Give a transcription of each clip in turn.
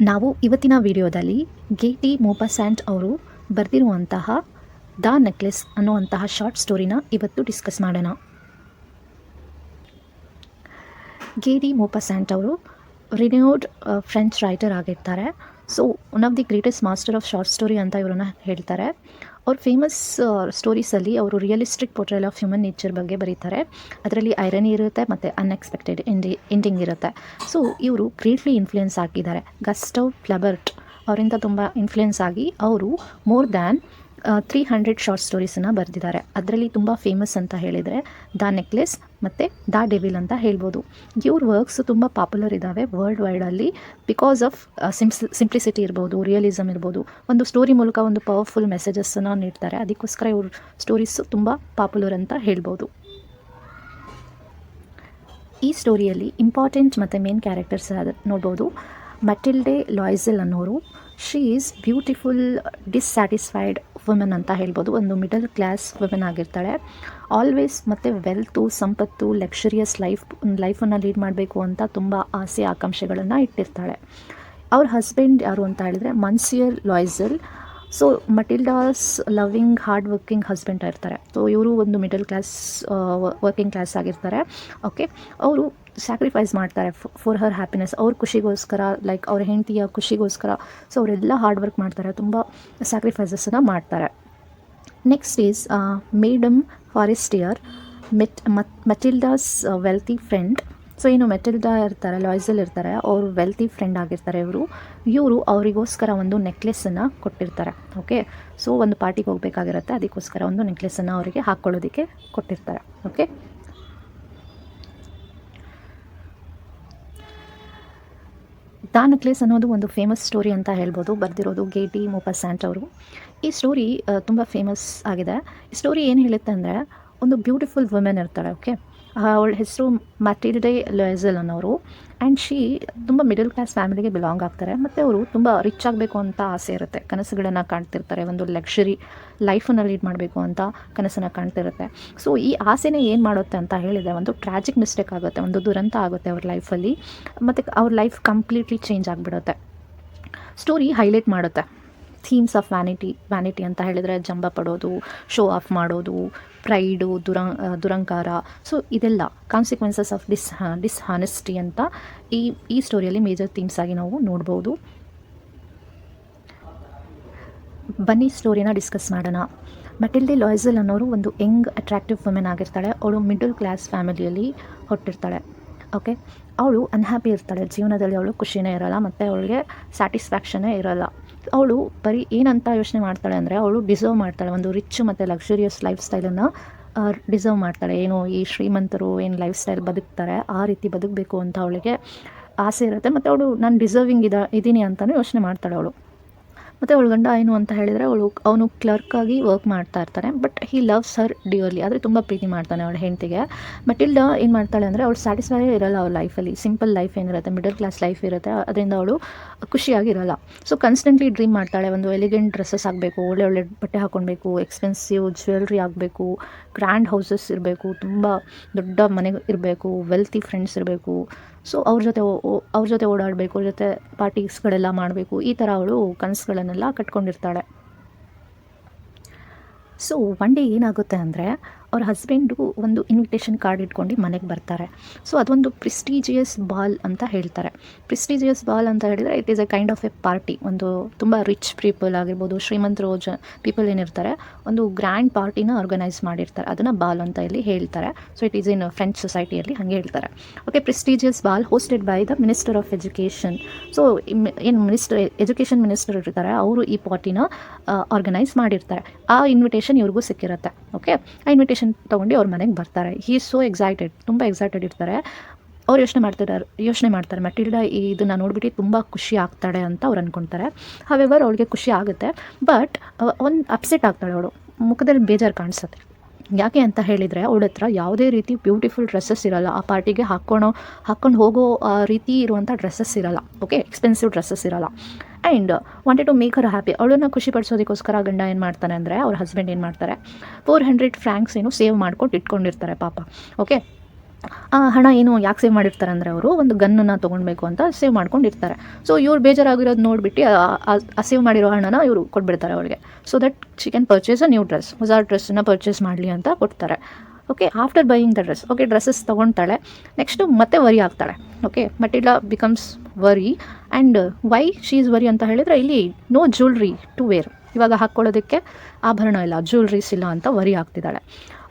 ನಾವು ಇವತ್ತಿನ ವಿಡಿಯೋದಲ್ಲಿ ಗೇಟಿ ಮೋಪಾಸಾಂಟ್ ಅವರು ಬರೆದಿರುವಂತಹ ದ ನೆಕ್ಲೆಸ್ ಅನ್ನುವಂತಹ ಶಾರ್ಟ್ ಸ್ಟೋರಿನ ಇವತ್ತು ಡಿಸ್ಕಸ್ ಮಾಡೋಣ. ಗೇಟಿ ಮೋಪಾಸಾಂಟ್ ಅವರು ರಿನ್ಯೂಡ್ ಫ್ರೆಂಚ್ ರೈಟರ್ ಆಗಿರ್ತಾರೆ. So one of the greatest master of short story ಅಂತ ಇವರನ್ನ ಹೇಳ್ತಾರೆ. ಅವ್ರ ಫೇಮಸ್ ಸ್ಟೋರೀಸಲ್ಲಿ ಅವರು ರಿಯಲಿಸ್ಟಿಕ್ ಪೋರ್ಟ್ರೇಲ್ ಆಫ್ ಹ್ಯೂಮನ್ ನೇಚರ್ ಬಗ್ಗೆ ಬರೀತಾರೆ. ಅದರಲ್ಲಿ ಐರನಿ ಇರುತ್ತೆ ಮತ್ತು ಅನ್ಎಕ್ಸ್ಪೆಕ್ಟೆಡ್ ಎಂಡಿಂಗ್ ಇರುತ್ತೆ. ಸೊ ಇವರು ಗ್ರೇಟ್ಲಿ ಇನ್ಫ್ಲುಯೆನ್ಸ್ ಆಗಿದ್ದಾರೆ. ಗಸ್ಟವ್ ಫ್ಲಬರ್ಟ್ ಅವರಿಂದ ತುಂಬ ಇನ್ಫ್ಲುಯೆನ್ಸ್ ಆಗಿ ಅವರು ಮೋರ್ ದ್ಯಾನ್ 300 ಶಾರ್ಟ್ ಸ್ಟೋರೀಸನ್ನು ಬರೆದಿದ್ದಾರೆ. ಅದರಲ್ಲಿ ತುಂಬ ಫೇಮಸ್ ಅಂತ ಹೇಳಿದರೆ ದ ನೆಕ್ಲೆಸ್ ಮತ್ತು ದ ಡೆವಿಲ್ ಅಂತ ಹೇಳ್ಬೋದು. ಇವ್ರ ವರ್ಕ್ಸ್ ತುಂಬ ಪಾಪ್ಯುಲರ್ ಇದ್ದಾವೆ ವರ್ಲ್ಡ್ ವೈಡಲ್ಲಿ ಬಿಕಾಸ್ ಆಫ್ ಸಿಂಪ್ಲಿಸಿಟಿ ಇರ್ಬೋದು, ರಿಯಲಿಸಮ್ ಇರ್ಬೋದು. ಒಂದು ಸ್ಟೋರಿ ಮೂಲಕ ಒಂದು ಪವರ್ಫುಲ್ ಮೆಸೇಜಸ್ಸನ್ನು ನೀಡ್ತಾರೆ. ಅದಕ್ಕೋಸ್ಕರ ಇವ್ರ ಸ್ಟೋರೀಸು ತುಂಬ ಪಾಪ್ಯುಲರ್ ಅಂತ ಹೇಳ್ಬೋದು. ಈ ಸ್ಟೋರಿಯಲ್ಲಿ ಇಂಪಾರ್ಟೆಂಟ್ ಮತ್ತು ಮೇನ್ ಕ್ಯಾರೆಕ್ಟರ್ಸ್ ನೋಡ್ಬೋದು. ಮಟಿಲ್ಡೆ ಲಾಯ್ಸೆಲ್ ಅನ್ನೋರು, she is beautiful dissatisfied women ಅಂತ ಹೇಳ್ಬೋದು. ಒಂದು ಮಿಡಲ್ ಕ್ಲಾಸ್ ವುಮೆನ್ ಆಗಿರ್ತಾಳೆ. ಆಲ್ವೇಸ್ ಮತ್ತು ವೆಲ್ತು, ಸಂಪತ್ತು, ಲಕ್ಸುರಿಯಸ್ ಲೈಫನ್ನು ಲೀಡ್ ಮಾಡಬೇಕು ಅಂತ ತುಂಬ ಆಸೆ ಆಕಾಂಕ್ಷೆಗಳನ್ನು ಇಟ್ಟಿರ್ತಾಳೆ. ಅವ್ರ ಹಸ್ಬೆಂಡ್ ಯಾರು ಅಂತ ಹೇಳಿದರೆ monsieur Loisel. So Matilda's loving hard working husband ಇರ್ತಾರೆ. ಸೊ ಇವರು ಒಂದು ಮಿಡಲ್ ಕ್ಲಾಸ್ ವರ್ಕಿಂಗ್ ಕ್ಲಾಸ್ ಆಗಿರ್ತಾರೆ. ಓಕೆ, ಅವರು ಸ್ಯಾಕ್ರಿಫೈಸ್ ಮಾಡ್ತಾರೆ ಫಾರ್ ಹರ್ ಹ್ಯಾಪಿನೆಸ್. ಅವ್ರ ಖುಷಿಗೋಸ್ಕರ, ಲೈಕ್ ಅವ್ರ ಹೆಂಡತಿಯ ಖುಷಿಗೋಸ್ಕರ. ಸೊ ಅವರೆಲ್ಲ ಹಾರ್ಡ್ ವರ್ಕ್ ಮಾಡ್ತಾರೆ, ತುಂಬ ಸ್ಯಾಕ್ರಿಫೈಸಸನ್ನು ಮಾಡ್ತಾರೆ. Next is madam Forestier, Matilda's wealthy friend. So ಏನು ಮೆಟಿಲ್ಡಾ ಇರ್ತಾರೆ, ಲಾಯ್ಸೆಲ್ ಇರ್ತಾರೆ, ಅವರು ವೆಲ್ತಿ ಫ್ರೆಂಡ್ ಆಗಿರ್ತಾರೆ. ಇವರು ಅವರಿಗೋಸ್ಕರ ಒಂದು ನೆಕ್ಲೆಸನ್ನು ಕೊಟ್ಟಿರ್ತಾರೆ. ಓಕೆ, ಸೊ ಒಂದು ಪಾರ್ಟಿಗೆ ಹೋಗಬೇಕಾಗಿರುತ್ತೆ, ಅದಕ್ಕೋಸ್ಕರ ಒಂದು ನೆಕ್ಲೆಸನ್ನು ಅವರಿಗೆ ಹಾಕ್ಕೊಳ್ಳೋದಕ್ಕೆ ಕೊಟ್ಟಿರ್ತಾರೆ. ಓಕೆ, ದ ನೆಕ್ಲೆಸ್ ಅನ್ನೋದು ಒಂದು ಫೇಮಸ್ ಸ್ಟೋರಿ ಅಂತ ಹೇಳ್ಬೋದು. ಬರೆದಿರೋದು ಗೇಟಿ ಮೋಪಾಸಾಂಟ್ ಅವರು. ಈ ಸ್ಟೋರಿ ತುಂಬ ಫೇಮಸ್ ಆಗಿದೆ. ಈ ಸ್ಟೋರಿ ಏನು ಹೇಳುತ್ತೆ ಅಂದರೆ, ಒಂದು ಬ್ಯೂಟಿಫುಲ್ ವುಮೆನ್ ಇರ್ತಾಳೆ. ಓಕೆ, ಅವಳ ಹೆಸರು ಮಟಿಲ್ಡೆ ಲಾಯ್ಸೆಲ್ ಅನ್ನೋರು. ಆ್ಯಂಡ್ ಶಿ ತುಂಬ ಮಿಡಲ್ ಕ್ಲಾಸ್ ಫ್ಯಾಮಿಲಿಗೆ ಬಿಲಾಂಗ್ ಆಗ್ತಾರೆ. ಮತ್ತು ಅವರು ತುಂಬ ರಿಚ್ ಆಗಬೇಕು ಅಂತ ಆಸೆ ಇರುತ್ತೆ, ಕನಸುಗಳನ್ನು ಕಾಣ್ತಿರ್ತಾರೆ. ಒಂದು ಲಕ್ಸುರಿ ಲೈಫನ್ನು ಲೀಡ್ ಮಾಡಬೇಕು ಅಂತ ಕನಸನ್ನು ಕಾಣ್ತಿರುತ್ತೆ. ಸೊ ಈ ಆಸೆನೇ ಏನು ಮಾಡುತ್ತೆ ಅಂತ ಹೇಳಿದರೆ, ಒಂದು ಟ್ರಾಜಿಕ್ ಮಿಸ್ಟೇಕ್ ಆಗುತ್ತೆ, ಒಂದು ದುರಂತ ಆಗುತ್ತೆ ಅವ್ರ ಲೈಫಲ್ಲಿ. ಮತ್ತು ಅವ್ರ ಲೈಫ್ ಕಂಪ್ಲೀಟ್ಲಿ ಚೇಂಜ್ ಆಗಿಬಿಡುತ್ತೆ. ಸ್ಟೋರಿ ಹೈಲೈಟ್ ಮಾಡುತ್ತೆ ಥೀಮ್ಸ್ ಆಫ್ ವ್ಯಾನಿಟಿ ಅಂತ ಹೇಳಿದರೆ ಜಂಬ ಪಡೋದು, ಶೋ ಆಫ್ ಮಾಡೋದು, ಪ್ರೈಡು, ದುರಂಕಾರ. ಸೊ ಇದೆಲ್ಲ ಕಾನ್ಸಿಕ್ವೆನ್ಸಸ್ ಆಫ್ ಡಿಸ್ಹಾನೆಸ್ಟಿ ಅಂತ ಈ ಸ್ಟೋರಿಯಲ್ಲಿ ಮೇಜರ್ ಥೀಮ್ಸ್ ಆಗಿ ನಾವು ನೋಡ್ಬೋದು. ಬನ್ನಿ ಸ್ಟೋರಿನ ಡಿಸ್ಕಸ್ ಮಾಡೋಣ. ಮಟಿಲ್ಡೆ ಲಾಯ್ಸೆಲ್ ಅನ್ನೋರು ಒಂದು ಯಂಗ್ ಅಟ್ರಾಕ್ಟಿವ್ ವುಮೆನ್ ಆಗಿರ್ತಾಳೆ. ಅವಳು ಮಿಡಲ್ ಕ್ಲಾಸ್ ಫ್ಯಾಮಿಲಿಯಲ್ಲಿ ಹುಟ್ಟಿರ್ತಾಳೆ. ಓಕೆ, ಅವಳು ಅನ್ಹ್ಯಾಪಿ ಇರ್ತಾಳೆ ಜೀವನದಲ್ಲಿ. ಅವಳು ಖುಷಿನೇ ಇರೋಲ್ಲ ಮತ್ತು ಅವಳಿಗೆ ಸ್ಯಾಟಿಸ್ಫ್ಯಾಕ್ಷನ್ನೇ ಇರೋಲ್ಲ. ಅವಳು ಬರೀ ಏನಂತ ಯೋಚನೆ ಮಾಡ್ತಾಳೆ ಅಂದರೆ, ಅವಳು ಡಿಸರ್ವ್ ಮಾಡ್ತಾಳೆ ಒಂದು ರಿಚ್ ಮತ್ತು ಲಕ್ಸುರಿಯಸ್ ಲೈಫ್ ಸ್ಟೈಲನ್ನು ಡಿಸರ್ವ್ ಮಾಡ್ತಾಳೆ. ಏನು ಈ ಶ್ರೀಮಂತರು ಏನು ಲೈಫ್ ಸ್ಟೈಲ್ ಬದುಕ್ತಾರೆ ಆ ರೀತಿ ಬದುಕಬೇಕು ಅಂತ ಅವಳಿಗೆ ಆಸೆ ಇರುತ್ತೆ. ಮತ್ತು ಅವಳು ನಾನು ಡಿಸರ್ವಿಂಗ್ ಇದ್ದೀನಿ ಅಂತಲೂ ಯೋಚನೆ ಮಾಡ್ತಾಳೆ ಅವಳು. ಮತ್ತು ಅವಳು ಗಂಡ ಏನು ಅಂತ ಹೇಳಿದರೆ, ಅವನು ಕ್ಲರ್ಕಾಗಿ ವರ್ಕ್ ಮಾಡ್ತಾ ಇರ್ತಾನೆ. ಬಟ್ ಹಿ ಲವ್ಸ್ ಹರ್ ಡಿಯರ್ಲಿ, ಆದರೆ ತುಂಬ ಪ್ರೀತಿ ಮಾಡ್ತಾನೆ ಅವಳ ಹೆಂಡತಿಗೆ. ಮಟಿಲ್ಡಾ ಏನು ಮಾಡ್ತಾಳೆ ಅಂದರೆ, ಅವಳು ಸ್ಯಾಟಿಸ್ಫೈ ಇರೋಲ್ಲ ಅವ್ರ ಲೈಫಲ್ಲಿ. ಸಿಂಪಲ್ ಲೈಫ್ ಏನಿರುತ್ತೆ, ಮಿಡಲ್ ಕ್ಲಾಸ್ ಲೈಫ್ ಇರುತ್ತೆ, ಅದರಿಂದ ಅವಳು ಖುಷಿಯಾಗಿರೋಲ್ಲ. ಸೊ ಕನ್ಸ್ಟೆಂಟ್ಲಿ ಡ್ರೀಮ್ ಮಾಡ್ತಾಳೆ, ಒಂದು ಎಲಿಗೆಂಟ್ ಡ್ರೆಸ್ಸಸ್ ಆಗಬೇಕು, ಒಳ್ಳೆ ಬಟ್ಟೆ ಹಾಕ್ಕೊಳ್ಬೇಕು, ಎಕ್ಸ್ಪೆನ್ಸಿವ್ ಜ್ಯುವೆಲ್ರಿ ಆಗಬೇಕು, ಗ್ರ್ಯಾಂಡ್ ಹೌಸಸ್ ಇರಬೇಕು, ತುಂಬ ದೊಡ್ಡ ಮನೆ ಇರಬೇಕು, ವೆಲ್ತಿ ಫ್ರೆಂಡ್ಸ್ ಇರಬೇಕು. ಸೊ ಅವ್ರ ಜೊತೆ ಓಡಾಡಬೇಕು, ಅವ್ರ ಜೊತೆ ಪಾರ್ಟೀಸ್ಗಳೆಲ್ಲ ಮಾಡಬೇಕು. ಈ ಥರ ಅವಳು ಕನಸುಗಳನ್ನೆಲ್ಲ ಕಟ್ಕೊಂಡಿರ್ತಾಳೆ. ಸೊ ಒನ್ ಡೇ ಏನಾಗುತ್ತೆ ಅಂದರೆ, ಅವ್ರ ಹಸ್ಬೆಂಡು ಒಂದು ಇನ್ವಿಟೇಷನ್ ಕಾರ್ಡ್ ಇಟ್ಕೊಂಡು ಮನೆಗೆ ಬರ್ತಾರೆ. ಸೊ ಅದೊಂದು ಪ್ರೆಸ್ಟೀಜಿಯಸ್ ಬಾಲ್ ಅಂತ ಹೇಳ್ತಾರೆ. ಪ್ರೆಸ್ಟೀಜಿಯಸ್ ಬಾಲ್ ಅಂತ ಹೇಳಿದರೆ it is A kind of A party. ಒಂದು ತುಂಬ ರಿಚ್ ಪೀಪಲ್ ಆಗಿರ್ಬೋದು, ಶ್ರೀಮಂತರು ಪೀಪಲ್ ಏನಿರ್ತಾರೆ, ಒಂದು ಗ್ರ್ಯಾಂಡ್ ಪಾರ್ಟಿನ ಆರ್ಗನೈಸ್ ಮಾಡಿರ್ತಾರೆ. ಅದನ್ನು ಬಾಲ್ ಅಂತ ಇಲ್ಲಿ ಹೇಳ್ತಾರೆ. So it is in French ಸೊಸೈಟಿಯಲ್ಲಿ ಹಾಗೆ ಹೇಳ್ತಾರೆ. Okay, prestigious ball hosted by the minister of education. So ಏನು ಎಜುಕೇಷನ್ ಮಿನಿಸ್ಟರ್ ಇರ್ತಾರೆ, ಅವರು ಈ ಪಾರ್ಟಿನ ಆರ್ಗನೈಸ್ ಮಾಡಿರ್ತಾರೆ. ಆ ಇನ್ವಿಟೇಷನ್ ಇವ್ರಿಗೂ ಸಿಕ್ಕಿರುತ್ತೆ. ಓಕೆ, ಆ ಇನ್ವಿಟೇಷನ್ ತೊಗೊಂಡು ಅವ್ರ ಮನೆಗೆ ಬರ್ತಾರೆ. ಹಿ ಈಸ್ ಸೋ ಎಕ್ಸೈಟೆಡ್, ತುಂಬ ಎಕ್ಸೈಟೆಡ್ ಇರ್ತಾರೆ. ಅವ್ರು ಯೋಚನೆ ಮಾಡ್ತಾರೆ ಮಟಿಲ್ಡಾ ಇದನ್ನು ನೋಡ್ಬಿಟ್ಟು ತುಂಬ ಖುಷಿ ಆಗ್ತಾಳೆ ಅಂತ ಅವ್ರು ಅಂದ್ಕೊಳ್ತಾರೆ. ಹವೆವರ್ ಅವಳಿಗೆ ಖುಷಿ ಆಗುತ್ತೆ, ಬಟ್ ಒಂದು ಅಪ್ಸೆಟ್ ಆಗ್ತಾಳೆ. ಅವಳು ಮುಖದಲ್ಲಿ ಬೇಜಾರು ಕಾಣಿಸುತ್ತೆ. ಯಾಕೆ ಅಂತ ಹೇಳಿದರೆ, ಅವಳ ಹತ್ರ ಯಾವುದೇ ರೀತಿ ಬ್ಯೂಟಿಫುಲ್ ಡ್ರೆಸ್ಸಸ್ ಇರೋಲ್ಲ. ಆ ಪಾರ್ಟಿಗೆ ಹಾಕ್ಕೊಂಡು ಹೋಗೋ ರೀತಿ ಇರುವಂಥ ಡ್ರೆಸ್ಸಸ್ ಇರೋಲ್ಲ. ಓಕೆ, ಎಕ್ಸ್ಪೆನ್ಸಿವ್ ಡ್ರೆಸ್ಸಸ್ ಇರೋಲ್ಲ. And wanted to make her happy. ಅವಳನ್ನು ಖುಷಿಪಡಿಸೋದಕ್ಕೋಸ್ಕರ ಗಂಡ ಏನು ಮಾಡ್ತಾನೆ ಅಂದರೆ, ಅವ್ರ ಹಸ್ಬೆಂಡ್ ಏನು ಮಾಡ್ತಾರೆ, 400 ಫ್ರ್ಯಾಂಕ್ಸ್ ಏನು ಸೇವ್ ಮಾಡ್ಕೊಂಡು ಇಟ್ಕೊಂಡಿರ್ತಾರೆ ಪಾಪ. ಓಕೆ, ಆ ಹಣ ಏನು ಯಾಕೆ ಸೇವ್ ಮಾಡಿರ್ತಾರೆ ಅಂದರೆ ಅವರು ಒಂದು ಗನ್ನನ್ನು ತೊಗೊಳ್ಬೇಕು ಅಂತ ಸೇವ್ ಮಾಡ್ಕೊಂಡಿರ್ತಾರೆ. ಸೊ ಇವ್ರು ಬೇಜಾರಾಗಿರೋದು ನೋಡಿಬಿಟ್ಟು ಆ ಸೇವ್ ಮಾಡಿರೋ ಹಣನ ಇವರು ಕೊಟ್ಬಿಡ್ತಾರೆ ಅವಳಿಗೆ. So that she can purchase a new dress, ಹೊಸ ಡ್ರೆಸ್ಸನ್ನು ಪರ್ಚೇಸ್ ಮಾಡಲಿ ಅಂತ ಕೊಡ್ತಾರೆ. Okay, after buying the dress, okay dresses ತೊಗೊಳ್ತಾಳೆ. ನೆಕ್ಸ್ಟು ಮತ್ತೆ ವರಿ ಆಗ್ತಾಳೆ. Okay, Matilda becomes worry. And why she is worry ಅಂತ ಹೇಳಿದರೆ, ಇಲ್ಲಿ ನೋ ಜ್ಯುವೆಲ್ರಿ ಟು ವೇರ್, ಇವಾಗ ಹಾಕ್ಕೊಳ್ಳೋದಕ್ಕೆ ಆಭರಣ ಇಲ್ಲ, ಜ್ಯುವೆಲ್ರೀಸ್ ಇಲ್ಲ ಅಂತ ವರಿ ಆಗ್ತಿದ್ದಾಳೆ.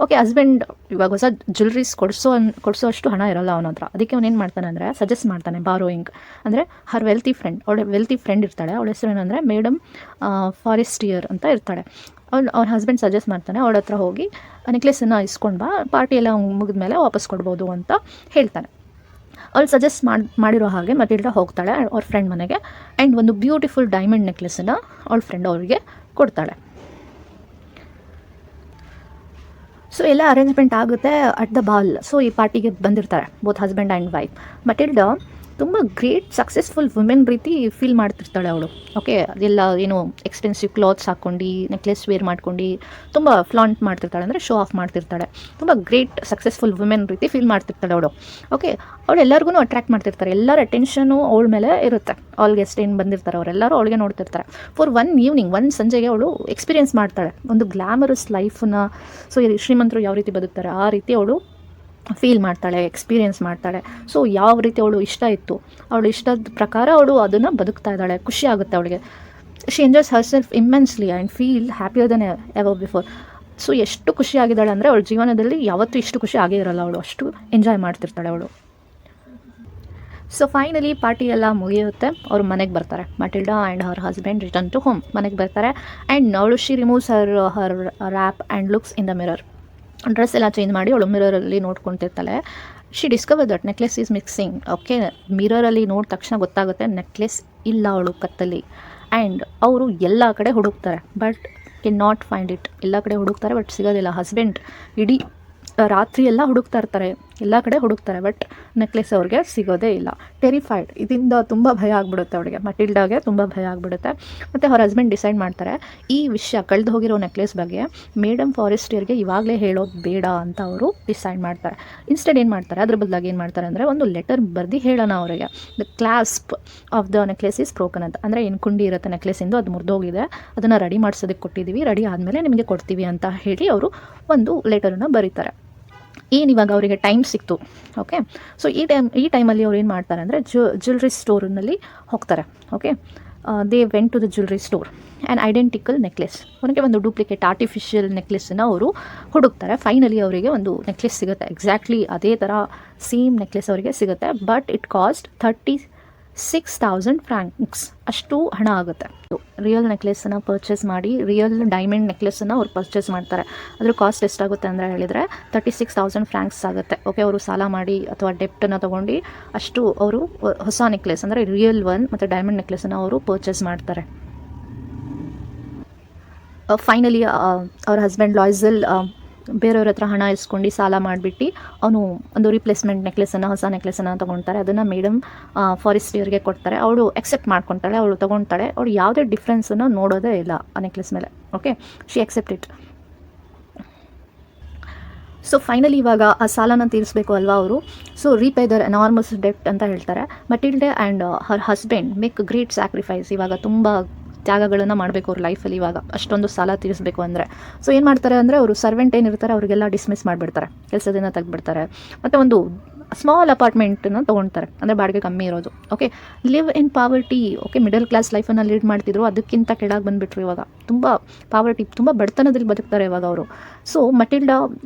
ಓಕೆ, ಹಸ್ಬೆಂಡ್ ಇವಾಗ ಹೊಸ ಜ್ಯುವೆಲ್ರೀಸ್ ಕೊಡಿಸೋ ಅಷ್ಟು ಹಣ ಇರೋಲ್ಲ ಅವನ ಹತ್ರ. ಅದಕ್ಕೆ ಅವನು ಏನು ಮಾಡ್ತಾನೆ ಅಂದರೆ ಸಜೆಸ್ಟ್ ಮಾಡ್ತಾನೆ ಬಾರೋಯಿಂಗ್. ಅಂದರೆ ಹರ್ ವೆಲ್ತಿ ಫ್ರೆಂಡ್, ಅವಳ ವೆಲ್ತಿ ಫ್ರೆಂಡ್ ಇರ್ತಾಳೆ, ಅವಳ ಹೆಸರು ಏನಂದರೆ ಮೇಡಮ್ ಫಾರೆಸ್ಟಿಯರ್ ಅಂತ ಇರ್ತಾಳೆ. ಅವ್ರ ಹಸ್ಬೆಂಡ್ ಸಜೆಸ್ಟ್ ಮಾಡ್ತಾನೆ ಅವಳ ಹತ್ರ ಹೋಗಿ ನೆಕ್ಲೆಸನ್ನು ಇಸ್ಕೊಂಡು ಬಾ, ಪಾರ್ಟಿ ಎಲ್ಲ ಮುಗಿದ್ಮೇಲೆ ವಾಪಸ್ ಕೊಡ್ಬೋದು ಅಂತ ಹೇಳ್ತಾನೆ. ಅವಳು ಸಜೆಸ್ಟ್ ಮಾಡಿರೋ ಹಾಗೆ ಮಟಿಲ್ಡಾ ಹೋಗ್ತಾಳೆ ಅವ್ರ ಫ್ರೆಂಡ್ ಮನೆಗೆ. ಆ್ಯಂಡ್ ಒಂದು ಬ್ಯೂಟಿಫುಲ್ ಡೈಮಂಡ್ ನೆಕ್ಲೆಸನ್ನು ಅವಳ ಫ್ರೆಂಡ್ ಅವರಿಗೆ ಕೊಡ್ತಾಳೆ. ಸೊ ಎಲ್ಲ ಅರೇಂಜ್ಮೆಂಟ್ ಆಗುತ್ತೆ ಅಟ್ ದ ಬಾಲ್. ಸೊ ಈ ಪಾರ್ಟಿಗೆ ಬಂದಿರ್ತಾರೆ ಬೋತ್ ಹಸ್ಬೆಂಡ್ ಆ್ಯಂಡ್ ವೈಫ್. ಮಟಿಲ್ಡಾ ತುಂಬ ಗ್ರೇಟ್ ಸಕ್ಸಸ್ಫುಲ್ ವುಮೆನ್ ರೀತಿ ಫೀಲ್ ಮಾಡ್ತಿರ್ತಾಳೆ ಅವಳು. ಓಕೆ, ಅದೆಲ್ಲ ಏನು ಎಕ್ಸ್ಪೆನ್ಸಿವ್ ಕ್ಲಾತ್ಸ್ ಹಾಕ್ಕೊಂಡು ನೆಕ್ಲೆಸ್ ವೇರ್ ಮಾಡ್ಕೊಂಡು ತುಂಬ ಫ್ಲಾಂಟ್ ಮಾಡ್ತಿರ್ತಾಳೆ, ಅಂದರೆ ಶೋ ಆಫ್ ಮಾಡ್ತಿರ್ತಾಳೆ. ತುಂಬ ಗ್ರೇಟ್ ಸಕ್ಸಸ್ಫುಲ್ ವುಮೆನ್ ರೀತಿ ಫೀಲ್ ಮಾಡ್ತಿರ್ತಾಳೆ ಅವಳು. ಓಕೆ, ಅವಳು ಎಲ್ಲರಿಗೂ ಅಟ್ರಾಕ್ಟ್ ಮಾಡ್ತಿರ್ತಾರೆ, ಎಲ್ಲರ ಅಟೆನ್ಷನು ಅವಳ ಮೇಲೆ ಇರುತ್ತೆ. ಆಲ್ ಗೆಸ್ಟ್ ಏನು ಬಂದಿರ್ತಾರೆ ಅವರೆಲ್ಲರೂ ಅವಳಿಗೆ ನೋಡ್ತಿರ್ತಾರೆ. ಫಾರ್ ಒನ್ ಈವ್ನಿಂಗ್, ಒಂದು ಸಂಜೆಗೆ ಅವಳು ಎಕ್ಸ್ಪೀರಿಯೆನ್ಸ್ ಮಾಡ್ತಾಳೆ ಒಂದು ಗ್ಲಾಮರಸ್ ಲೈಫನ್ನ. ಸೊ ಶ್ರೀಮಂತರು ಯಾವ ರೀತಿ ಬದುಕ್ತಾರೆ ಆ ರೀತಿ ಅವಳು ಫೀಲ್ ಮಾಡ್ತಾಳೆ, ಎಕ್ಸ್ಪೀರಿಯೆನ್ಸ್ ಮಾಡ್ತಾಳೆ. ಸೊ ಯಾವ ರೀತಿ ಅವಳು ಇಷ್ಟ ಇತ್ತು, ಅವಳು ಇಷ್ಟದ ಪ್ರಕಾರ ಅವಳು ಅದನ್ನು ಬದುಕ್ತಾ ಇದ್ದಾಳೆ. ಖುಷಿ ಆಗುತ್ತೆ ಅವಳಿಗೆ. She enjoys herself immensely and feel happier than ever before. So ಎಷ್ಟು ಖುಷಿ ಆಗಿದ್ದಾಳೆ ಅಂದರೆ ಅವಳ ಜೀವನದಲ್ಲಿ ಯಾವತ್ತೂ ಇಷ್ಟು ಖುಷಿ ಆಗೇ ಇರಲ್ಲ ಅವಳು, ಅಷ್ಟು ಎಂಜಾಯ್ ಮಾಡ್ತಿರ್ತಾಳೆ ಅವಳು. ಸೊ ಫೈನಲಿ ಪಾರ್ಟಿ ಎಲ್ಲ ಮುಗಿಯುತ್ತೆ, ಅವ್ರು ಮನೆಗೆ ಬರ್ತಾರೆ. Matilda and her husband return to home, ಮನೆಗೆ ಬರ್ತಾರೆ. ಆ್ಯಂಡ್ ಅವಳು she removes her wrap and looks in the mirror. Dress ಎಲ್ಲ ಚೇಂಜ್ ಮಾಡಿ ಅವಳು ಮಿರರಲ್ಲಿ ನೋಡ್ಕೊತಿರ್ತಾಳೆ. She discover that necklace is missing. Okay, ಮಿರರಲ್ಲಿ ನೋಡಿದ ತಕ್ಷಣ ಗೊತ್ತಾಗುತ್ತೆ ನೆಕ್ಲೆಸ್ ಇಲ್ಲ ಅವಳು ಕತ್ತಲ್ಲಿ. ಆ್ಯಂಡ್ ಅವರು ಎಲ್ಲ ಕಡೆ ಹುಡುಕ್ತಾರೆ but can not find it. ಎಲ್ಲ ಕಡೆ ಹುಡುಕ್ತಾರೆ ಬಟ್ ಸಿಗೋದಿಲ್ಲ. ಹಸ್ಬೆಂಡ್ ಇಡೀ ರಾತ್ರಿ ಎಲ್ಲ ಹುಡುಕ್ತಾ ಇರ್ತಾರೆ, ಎಲ್ಲ ಕಡೆ ಹುಡುಕ್ತಾರೆ ಬಟ್ ನೆಕ್ಲೆಸ್ ಅವ್ರಿಗೆ ಸಿಗೋದೇ ಇಲ್ಲ. ಟೆರಿಫೈಡ್, ಇದರಿಂದ ತುಂಬ ಭಯ ಆಗಿಬಿಡುತ್ತೆ ಅವಳಿಗೆ, ಮಟಿಲ್ಡಾಗೆ ತುಂಬ ಭಯ ಆಗಿಬಿಡುತ್ತೆ. ಮತ್ತು ಅವ್ರ ಹಸ್ಬೆಂಡ್ ಡಿಸೈಡ್ ಮಾಡ್ತಾರೆ ಈ ವಿಷಯ ಕಳೆದು ಹೋಗಿರೋ ನೆಕ್ಲೆಸ್ ಬಗ್ಗೆ ಮೇಡಮ್ ಫಾರೆಸ್ಟಿಯರ್ಗೆ ಇವಾಗಲೇ ಹೇಳೋದು ಬೇಡ ಅಂತ ಅವರು ಡಿಸೈಡ್ ಮಾಡ್ತಾರೆ. ಇನ್ಸ್ಟೆಡ್ ಏನು ಮಾಡ್ತಾರೆ, ಅದ್ರ ಬದಲಾಗಿ ಏನು ಮಾಡ್ತಾರೆ ಅಂದರೆ ಒಂದು ಲೆಟರ್ ಬರೆದು ಹೇಳೋಣ ಅವರಿಗೆ. The clasp of the necklace is broken ಅಂತ, ಅಂದರೆ ಏನು ಕುಂಡಿ ಇರುತ್ತೆ ನೆಕ್ಲೆಸಿಂದು ಅದು ಮುರಿದೋಗಿದೆ, ಅದನ್ನು ರೆಡಿ ಮಾಡಿಸೋದಕ್ಕೆ ಕೊಟ್ಟಿದ್ದೀವಿ, ರೆಡಿ ಆದಮೇಲೆ ನಿಮಗೆ ಕೊಡ್ತೀವಿ ಅಂತ ಹೇಳಿ ಅವರು ಒಂದು ಲೆಟರನ್ನು ಬರೀತಾರೆ. ಇವಾಗ ಅವರಿಗೆ ಟೈಮ್ ಸಿಕ್ತು. ಓಕೆ, ಸೊ ಈ ಟೈಮಲ್ಲಿ ಅವ್ರು ಏನು ಮಾಡ್ತಾರೆ ಅಂದರೆ ಜ್ಯುವೆಲ್ರಿ ಸ್ಟೋರ್ನಲ್ಲಿ ಹೋಗ್ತಾರೆ. Okay, they went to the jewellery store and identical necklace. ಅವರಿಗೆ ಒಂದು ಡೂಪ್ಲಿಕೇಟ್ ಆರ್ಟಿಫಿಷಿಯಲ್ ನೆಕ್ಲೆಸನ್ನು ಅವರು ಹುಡುಕ್ತಾರೆ. ಫೈನಲಿ ಅವರಿಗೆ ಒಂದು ನೆಕ್ಲೆಸ್ ಸಿಗುತ್ತೆ, ಎಕ್ಸಾಕ್ಟ್ಲಿ ಅದೇ ಥರ ಸೇಮ್ ನೆಕ್ಲೆಸ್ ಅವರಿಗೆ ಸಿಗುತ್ತೆ. ಬಟ್ ಇಟ್ ಕಾಸ್ಟ್ 36,000 ಫ್ರಾಂಕ್ಸ್, ಅಷ್ಟು ಹಣ ಆಗುತ್ತೆ. ರಿಯಲ್ ನೆಕ್ಲೆಸನ್ನು ಪರ್ಚೇಸ್ ಮಾಡಿ ರಿಯಲ್ ಡೈಮಂಡ್ ನೆಕ್ಲೆಸನ್ನು ಅವ್ರು ಪರ್ಚೇಸ್ ಮಾಡ್ತಾರೆ. ಅದ್ರ ಕಾಸ್ಟ್ ಎಷ್ಟಾಗುತ್ತೆ ಅಂದರೆ ಹೇಳಿದರೆ 36,000 ಫ್ರಾಂಕ್ಸ್ ಆಗುತ್ತೆ. ಓಕೆ, ಅವರು ಸಾಲ ಮಾಡಿ ಅಥವಾ ಡೆಪ್ಟನ್ನು ತೊಗೊಂಡು ಅಷ್ಟು ಅವರು ಹೊಸ ನೆಕ್ಲೆಸ್ ಅಂದರೆ ರಿಯಲ್ ಒನ್ ಮತ್ತು ಡೈಮಂಡ್ ನೆಕ್ಲೆಸನ್ನು ಅವರು ಪರ್ಚೇಸ್ ಮಾಡ್ತಾರೆ. ಫೈನಲಿ ಅವ್ರ ಹಸ್ಬೆಂಡ್ ಲಾಯ್ಸಲ್ ಬೇರೆಯವ್ರ ಹತ್ರ ಹಣ ಇಸ್ಕೊಂಡು ಸಾಲ ಮಾಡಿಬಿಟ್ಟು ಅವನು ಒಂದು ರಿಪ್ಲೇಸ್ಮೆಂಟ್ ನೆಕ್ಲೆಸನ್ನು, ಹೊಸ ನೆಕ್ಲೆಸನ್ನು ತೊಗೊಳ್ತಾರೆ. ಅದನ್ನು ಮೇಡಮ್ ಫಾರೆಸ್ಟಿಯರ್ಗೆ ಕೊಡ್ತಾರೆ. ಅವಳು ಎಕ್ಸೆಪ್ಟ್ ಮಾಡ್ಕೊತಾಳೆ, ಅವಳು ತೊಗೊಳ್ತಾಳೆ. ಅವಳು ಯಾವುದೇ ಡಿಫ್ರೆನ್ಸನ್ನು ನೋಡೋದೇ ಇಲ್ಲ ಆ ನೆಕ್ಲೆಸ್ ಮೇಲೆ. Okay, she accept it. So finally ಇವಾಗ ಆ ಸಾಲನ ತೀರಿಸಬೇಕು ಅಲ್ವಾ ಅವರು. ಸೊ ರೀಪೇ ದರ್ ಎನಾರ್ಮಸ್ ಡೆಪ್ಟ್ ಅಂತ ಹೇಳ್ತಾರೆ. Matilda and her husband make great sacrifice. ಇವಾಗ ತುಂಬ ತ್ಯಾಗಗಳನ್ನು ಮಾಡಬೇಕು ಅವ್ರ ಲೈಫಲ್ಲಿ ಇವಾಗ ಅಷ್ಟೊಂದು ಸಾಲ ತೀರಿಸಬೇಕು ಅಂದರೆ. ಸೊ ಏನು ಮಾಡ್ತಾರೆ ಅಂದರೆ ಅವರು ಸರ್ವೆಂಟ್ ಏನಿರ್ತಾರೆ ಅವರಿಗೆಲ್ಲ ಡಿಸ್ಮಿಸ್ ಮಾಡಿಬಿಡ್ತಾರೆ, ಕೆಲಸದಿಂದ ತೆಗೆದುಬಿಡ್ತಾರೆ. ಮತ್ತು ಒಂದು ಸ್ಮಾಲ್ ಅಪಾರ್ಟ್ಮೆಂಟನ್ನು ತೊಗೊಳ್ತಾರೆ, ಅಂದರೆ ಬಾಡಿಗೆ ಕಮ್ಮಿ ಇರೋದು. Okay, live in poverty. Okay, middle class ಲೈಫನ್ನು ಲೀಡ್ ಮಾಡ್ತಿದ್ರು, ಅದಕ್ಕಿಂತ ಕೆಳಗೆ ಬಂದುಬಿಟ್ರು. ಇವಾಗ ತುಂಬ ಪಾವರ್ಟಿ, ತುಂಬ ಬಡತನದಲ್ಲಿ ಬದುಕ್ತಾರೆ ಇವಾಗ ಅವರು. So Matilda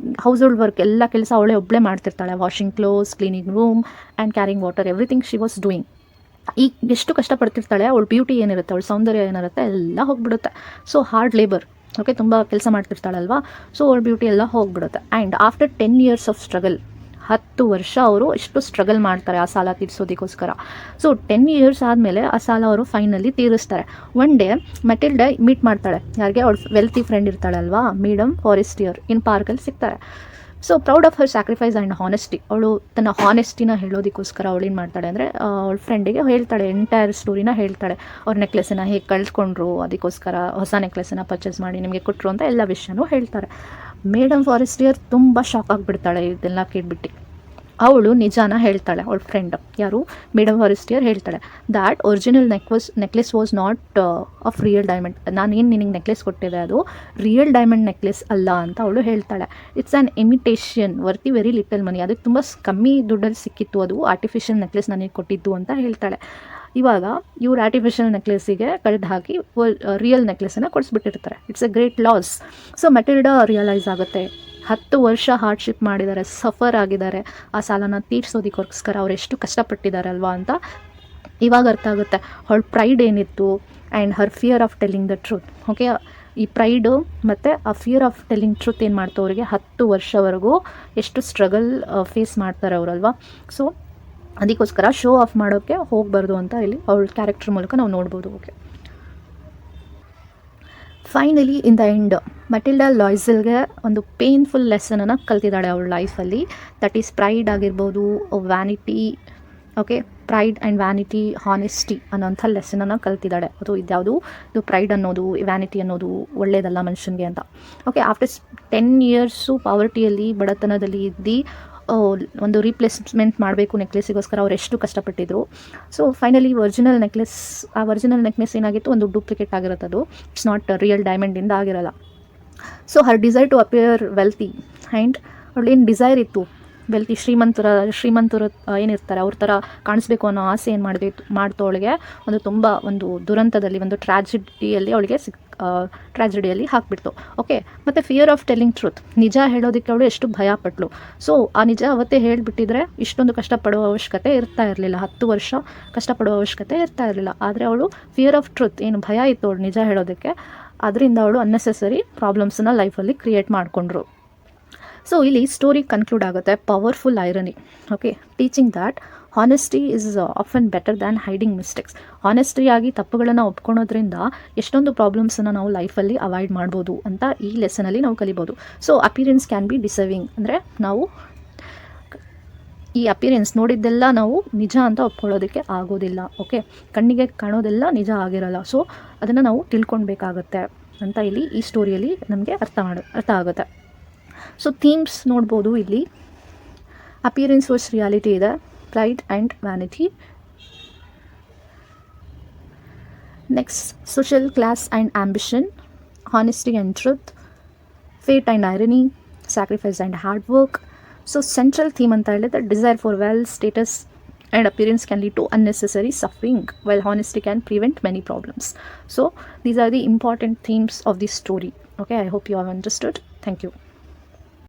household work ಎಲ್ಲ ಕೆಲಸ ಅವಳೇ ಒಬ್ಬಳೇ ಮಾಡ್ತಿರ್ತಾಳೆ. Washing clothes, cleaning room and carrying water, everything she was doing. ಈಗ ಎಷ್ಟು ಕಷ್ಟಪಡ್ತಿರ್ತಾಳೆ, ಅವಳ ಬ್ಯೂಟಿ ಏನಿರುತ್ತೆ, ಅವಳ ಸೌಂದರ್ಯ ಏನಿರುತ್ತೆ ಎಲ್ಲ ಹೋಗ್ಬಿಡುತ್ತೆ. So hard labour. ಓಕೆ, ತುಂಬ ಕೆಲಸ ಮಾಡ್ತಿರ್ತಾಳಲ್ವಾ, ಸೊ ಅವಳ ಬ್ಯೂಟಿ ಎಲ್ಲ ಹೋಗ್ಬಿಡುತ್ತೆ. And after 10 years of struggle, 10 ವರ್ಷ ಅವರು ಎಷ್ಟು ಸ್ಟ್ರಗಲ್ ಮಾಡ್ತಾರೆ ಆ ಸಾಲ ತೀರಿಸೋದಕ್ಕೋಸ್ಕರ. ಸೊ 10 years ಆದಮೇಲೆ ಆ ಸಾಲ ಅವರು ಫೈನಲಿ ತೀರಿಸ್ತಾರೆ. ಒನ್ ಡೇ ಮಟಿಲ್ಡಾ ಮೀಟ್ ಮಾಡ್ತಾಳೆ, ಯಾರಿಗೆ ಅವಳ ವೆಲ್ತಿ ಫ್ರೆಂಡ್ ಇರ್ತಾಳಲ್ವಾ ಮೇಡಮ್ ಫಾರೆಸ್ಟಿಯರ್, ಇನ್ ಪಾರ್ಕಲ್ಲಿ ಸಿಗ್ತಾರೆ. So proud of her sacrifice and honesty. ಅವಳು ತನ್ನ ಹಾನೆಸ್ಟಿನ ಹೇಳೋದಕ್ಕೋಸ್ಕರ ಅವಳು ಏನು ಮಾಡ್ತಾಳೆ ಅಂದರೆ ಅವಳ ಫ್ರೆಂಡಿಗೆ ಹೇಳ್ತಾಳೆ, ಎಂಟೈರ್ ಸ್ಟೋರಿನ ಹೇಳ್ತಾಳೆ. ಅವ್ರ ನೆಕ್ಲೆಸನ್ನು ಹೇಗೆ ಕಳ್ಕೊಂಡ್ರು, ಅದಕ್ಕೋಸ್ಕರ ಹೊಸ ನೆಕ್ಲೆಸನ್ನು ಪರ್ಚೇಸ್ ಮಾಡಿ ನಿಮಗೆ ಕೊಟ್ಟರು ಅಂತ ಎಲ್ಲ ವಿಷಯನೂ ಹೇಳ್ತಾರೆ. ಮೇಡಮ್ ಫಾರೆಸ್ಟಿಯರ್ ತುಂಬ ಶಾಕ್ ಆಗಿಬಿಡ್ತಾಳೆ ಇದೆಲ್ಲ ಕೇಳ್ಬಿಟ್ಟು. ಅವಳು ನಿಜಾನ ಹೇಳ್ತಾಳೆ, ಅವಳ ಫ್ರೆಂಡ್ ಯಾರು ಮೇಡಮ್ ಫಾರೆಸ್ಟಿಯರ್ ಹೇಳ್ತಾಳೆ that original necklace was not of real diamond. ನಾನೇನು ನಿನಗೆ ನೆಕ್ಲೆಸ್ ಕೊಟ್ಟಿದ್ದೆ ಅದು ರಿಯಲ್ ಡೈಮಂಡ್ ನೆಕ್ಲೆಸ್ ಅಲ್ಲ ಅಂತ ಅವಳು ಹೇಳ್ತಾಳೆ. It's an imitation worthy very little money, ಅದಕ್ಕೆ ತುಂಬ ಕಮ್ಮಿ ದುಡ್ಡಲ್ಲಿ ಸಿಕ್ಕಿತ್ತು, ಅದು ಆರ್ಟಿಫಿಷಿಯಲ್ ನೆಕ್ಲೆಸ್ ನನಗೆ ಕೊಟ್ಟಿದ್ದು ಅಂತ ಹೇಳ್ತಾಳೆ. ಇವಾಗ ಇವ್ರು ಆರ್ಟಿಫಿಷಿಯಲ್ ನೆಕ್ಲೆಸಿಗೆ ಕಳೆದು ಹಾಕಿ ರಿಯಲ್ ನೆಕ್ಲೆಸನ್ನು ಕೊಡಿಸ್ಬಿಟ್ಟಿರ್ತಾರೆ. It's a great loss. So Matilda realise ಆಗುತ್ತೆ, 10 ವರ್ಷ ಹಾರ್ಡ್ಶಿಪ್ ಮಾಡಿದ್ದಾರೆ, ಸಫರ್ ಆಗಿದ್ದಾರೆ, ಆ ಸಾಲನ ತೀರ್ಸೋದಕ್ಕೋಸ್ಕರ ಅವ್ರು ಎಷ್ಟು ಕಷ್ಟಪಟ್ಟಿದ್ದಾರೆ ಅಲ್ವಾ ಅಂತ ಇವಾಗ ಅರ್ಥ ಆಗುತ್ತೆ. ಅವಳ ಪ್ರೈಡ್ ಏನಿತ್ತು and her fear of telling the truth. Okay, ಈ ಪ್ರೈಡು ಮತ್ತು ಆ ಫಿಯರ್ ಆಫ್ ಟೆಲ್ಲಿಂಗ್ ಟ್ರೂತ್ ಏನು ಮಾಡ್ತು ಅವರಿಗೆ 10 ವರ್ಷವರೆಗೂ ಎಷ್ಟು ಸ್ಟ್ರಗಲ್ ಫೇಸ್ ಮಾಡ್ತಾರೆ ಅವರಲ್ವಾ. ಸೊ ಅದಕ್ಕೋಸ್ಕರ ಶೋ ಆಫ್ ಮಾಡೋಕ್ಕೆ ಹೋಗಬಾರ್ದು ಅಂತ ಇಲ್ಲಿ ಅವಳ ಕ್ಯಾರೆಕ್ಟರ್ ಮೂಲಕ ನಾವು ನೋಡ್ಬೋದು. Okay, finally in the end Matilda ಲಾಯ್ಸಲ್ಗೆ ಒಂದು ಪೇನ್ಫುಲ್ ಲೆಸನನ್ನು ಕಲ್ತಿದ್ದಾಳೆ ಅವಳ ಲೈಫಲ್ಲಿ. ದಟ್ ಈಸ್ ಪ್ರೈಡ್ ಆಗಿರ್ಬೋದು, vanity. Okay, pride and vanity, honesty ಅನ್ನೋಂಥ ಲೆಸನನ್ನು ಕಲ್ತಿದ್ದಾಳೆ. ಅದು ಇದ್ಯಾವುದು, ಇದು ಪ್ರೈಡ್ ಅನ್ನೋದು, ವ್ಯಾನಿಟಿ ಅನ್ನೋದು ಒಳ್ಳೆಯದಲ್ಲ ಮನುಷ್ಯನಿಗೆ ಅಂತ. ಓಕೆ, ಆಫ್ಟರ್ 10 ಇಯರ್ಸು ಪಾವರ್ಟಿಯಲ್ಲಿ, ಬಡತನದಲ್ಲಿ ಇದ್ದು ಒಂದು ರೀಪ್ಲೇಸ್ಮೆಂಟ್ ಮಾಡಬೇಕು ನೆಕ್ಲೆಸಿಗೋಸ್ಕರ ಅವ್ರು ಎಷ್ಟು ಕಷ್ಟಪಟ್ಟಿದ್ರು. ಸೊ ಫೈನಲಿ ಆ ಒರಿಜಿನಲ್ ನೆಕ್ಲೆಸ್ ಏನಾಗಿತ್ತು, ಒಂದು ಡೂಪ್ಲಿಕೇಟ್ ಆಗಿರುತ್ತೆ, ಅದು ಇಟ್ಸ್ ನಾಟ್ ರಿಯಲ್ ಡೈಮಂಡಿಂದ ಆಗಿರಲ್ಲ. So her desire to appear wealthy and ಅವಳೇನು ಡಿಸೈರ್ ಇತ್ತು ವೆಲ್ತಿ, ಶ್ರೀಮಂತರು ಏನಿರ್ತಾರೆ ಅವ್ರ ಥರ ಕಾಣಿಸ್ಬೇಕು ಅನ್ನೋ ಆಸೆ ಏನು ಮಾಡ್ತು ಅವಳಿಗೆ ಒಂದು ದುರಂತದಲ್ಲಿ, ಒಂದು ಟ್ರ್ಯಾಜಿಡಿಯಲ್ಲಿ ಅವಳಿಗೆ ಟ್ರ್ಯಾಜಿಡಿಯಲ್ಲಿ ಹಾಕ್ಬಿಡ್ತು. ಓಕೆ, ಮತ್ತು ಫಿಯರ್ ಆಫ್ ಟೆಲ್ಲಿಂಗ್ ಟ್ರೂತ್, ನಿಜ ಹೇಳೋದಕ್ಕೆ ಅವಳು ಎಷ್ಟು ಭಯಪಟ್ಲು. ಸೊ ಆ ನಿಜ ಅವತ್ತೇ ಹೇಳಿಬಿಟ್ಟಿದ್ರೆ ಇಷ್ಟೊಂದು ಕಷ್ಟಪಡುವ ಅವಶ್ಯಕತೆ ಇರ್ತಾ ಇರಲಿಲ್ಲ, 10 ವರ್ಷ ಕಷ್ಟಪಡುವ ಅವಶ್ಯಕತೆ ಇರ್ತಾ ಇರಲಿಲ್ಲ. ಆದರೆ ಅವಳು ಫಿಯರ್ ಆಫ್ ಟ್ರೂತ್, ಏನು ಭಯ ಇತ್ತು ಅವಳು ನಿಜ ಹೇಳೋದಕ್ಕೆ, ಅದರಿಂದ ಅವಳು ಅನ್ನೆಸೆಸರಿ ಪ್ರಾಬ್ಲಮ್ಸನ್ನು ಲೈಫಲ್ಲಿ ಕ್ರಿಯೇಟ್ ಮಾಡಿಕೊಂಡ್ರು. ಸೊ ಇಲ್ಲಿ ಸ್ಟೋರಿ ಕನ್ಕ್ಲೂಡ್ ಆಗುತ್ತೆ, powerful irony. Okay, teaching that honesty is often better than hiding mistakes. ಹಾನೆಸ್ಟಿಯಾಗಿ ತಪ್ಪುಗಳನ್ನು ಒಪ್ಕೊಳೋದ್ರಿಂದ ಎಷ್ಟೊಂದು ಪ್ರಾಬ್ಲಮ್ಸನ್ನು ನಾವು ಲೈಫಲ್ಲಿ ಅವಾಯ್ಡ್ ಮಾಡ್ಬೋದು ಅಂತ ಈ ಲೆಸನಲ್ಲಿ ನಾವು ಕಲಿಬೋದು. So appearance can be deserving, ಅಂದರೆ ನಾವು ಈ ಅಪಿಯರೆನ್ಸ್ ನೋಡಿದ್ದೆಲ್ಲ ನಾವು ನಿಜ ಅಂತ ಒಪ್ಕೊಳ್ಳೋದಕ್ಕೆ ಆಗೋದಿಲ್ಲ. ಓಕೆ, ಕಣ್ಣಿಗೆ ಕಾಣೋದೆಲ್ಲ ನಿಜ ಆಗಿರಲ್ಲ. ಸೊ ಅದನ್ನು ನಾವು ತಿಳ್ಕೊಳ್ಬೇಕಾಗತ್ತೆ ಅಂತ ಇಲ್ಲಿ ಈ ಸ್ಟೋರಿಯಲ್ಲಿ ನಮಗೆ ಅರ್ಥ ಆಗುತ್ತೆ. ಸೊ ಥೀಮ್ಸ್ ನೋಡ್ಬೋದು ಇಲ್ಲಿ, ಅಪಿಯರೆನ್ಸ್ ವರ್ಸ್ ರಿಯಾಲಿಟಿ ಇದೆ, pride and vanity. Next social class and ambition, honesty and truth, fate and irony, sacrifice and hard work. So central theme ಅಂತ ಹೇಳಿದ್ರೆ desire for wealth, status and appearance can lead to unnecessary suffering, while honesty can prevent many problems. So these are the important themes of this story. Okay, I hope you have understood. Thank you.